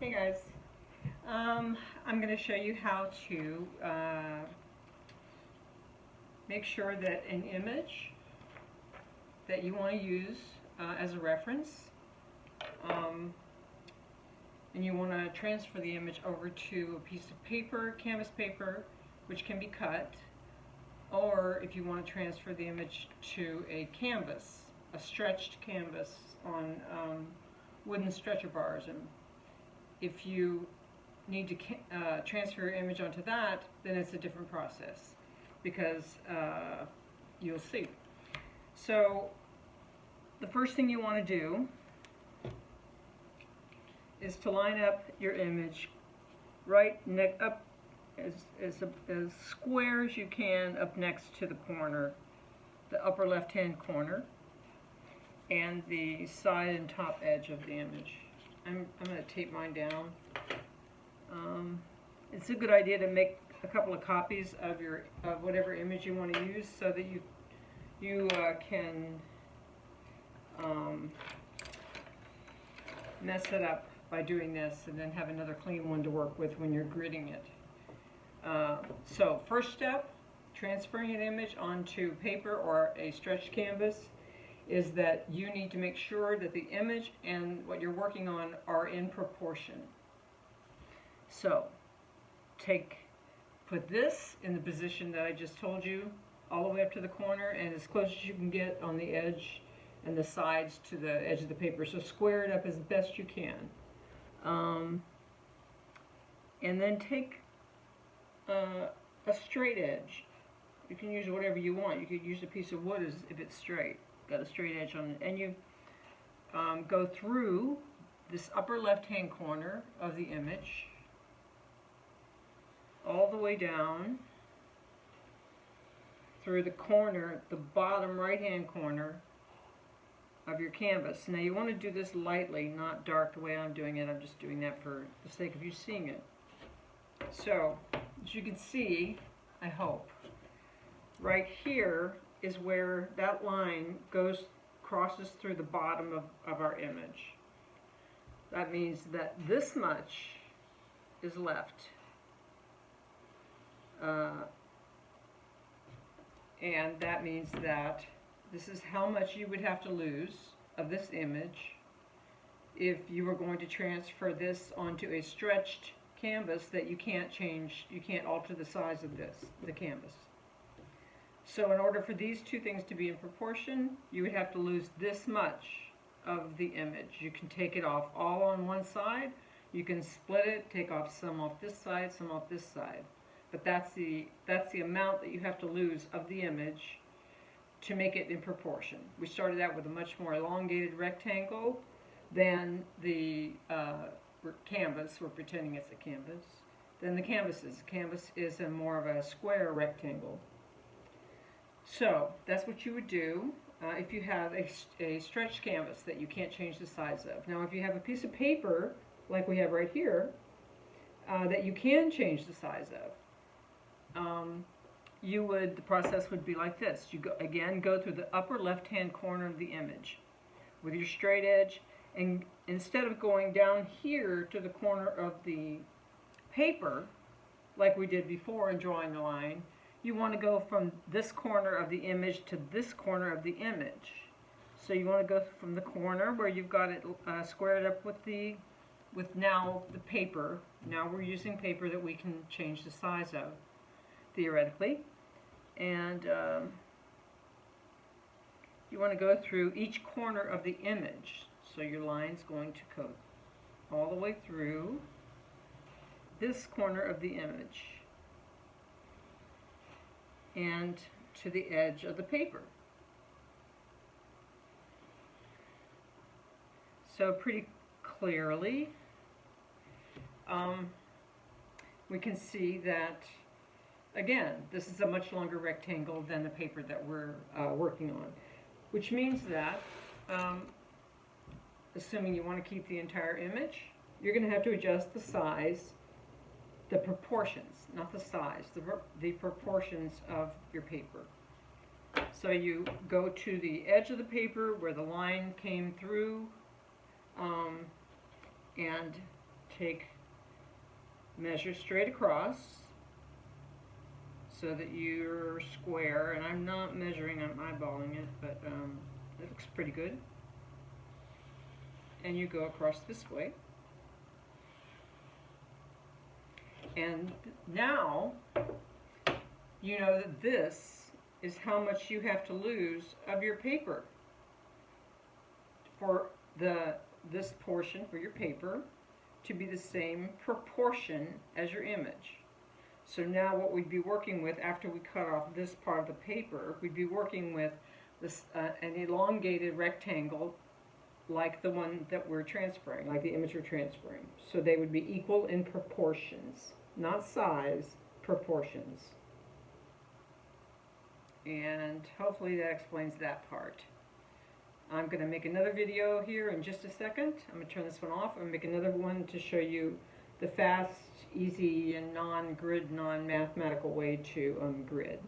Hey guys, I'm going to show you how to make sure that an image that you want to use as a reference, um, and you want to transfer the image over to a piece of paper, canvas paper, which can be cut, or if you want to transfer the image to a canvas, a stretched canvas on wooden stretcher bars. And if you need to transfer your image onto that, then it's a different process because you'll see. So the first thing you want to do is to line up your image right up as square as you can up next to the corner, the upper left hand corner, and the side and top edge of the image. I'm going to tape mine down. It's a good idea to make a couple of copies of whatever image you want to use, so that you can mess it up by doing this, and then have another clean one to work with when you're gridding it. So first step, transferring an image onto paper or a stretched canvas, is that you need to make sure that the image and what you're working on are in proportion. So put this in the position that I just told you, all the way up to the corner and as close as you can get on the edge and the sides to the edge of the paper. So square it up as best you can. And then take a straight edge. You can use whatever you want. You could use a piece of wood if it's straight, got a straight edge on it. And you go through this upper left-hand corner of the image, all the way down through the corner, the bottom right-hand corner of your canvas. Now you want to do this lightly, not dark the way I'm doing it. I'm just doing that for the sake of you seeing it. So, as you can see, I hope, right here is where that line crosses through the bottom of our image. That means that this much is left. And that means that this is how much you would have to lose of this image if you were going to transfer this onto a stretched canvas that you can't change, you can't alter the size of the canvas. So in order for these two things to be in proportion, you would have to lose this much of the image. You can take it off all on one side, you can split it, take off some off this side, some off this side. But that's the amount that you have to lose of the image to make it in proportion. We started out with a much more elongated rectangle than the canvas. We're pretending it's a canvas. Than the canvas is. The canvas is more of a square rectangle. So that's what you would do if you have a stretched canvas that you can't change the size of. Now if you have a piece of paper, like we have right here, that you can change the size of, the process would be like this. You go through the upper left-hand corner of the image with your straight edge, and instead of going down here to the corner of the paper, like we did before in drawing the line, you want to go from this corner of the image to this corner of the image. So you want to go from the corner where you've got it squared up with now the paper. Now we're using paper that we can change the size of, theoretically. And you want to go through each corner of the image. So your line's going to go all the way through this corner of the image and to the edge of the paper. So pretty clearly, we can see that, again, this is a much longer rectangle than the paper that we're working on, which means that, assuming you want to keep the entire image, you're going to have to adjust the size, the proportions, not the size, the proportions of your paper. So you go to the edge of the paper where the line came through, and measure straight across so that you're square, and I'm not measuring, I'm eyeballing it, but it looks pretty good. And you go across this way. And now you know that this is how much you have to lose of your paper for this portion for your paper to be the same proportion as your image. So now what we'd be working with after we cut off this part of the paper, we'd be working with this an elongated rectangle like the one that we're transferring, like the image we're transferring. So they would be equal in proportions, not size, proportions. And hopefully that explains that part. I'm going to make another video here in just a second. I'm going to turn this one off and make another one to show you the fast, easy, and non-grid, non-mathematical way to grid.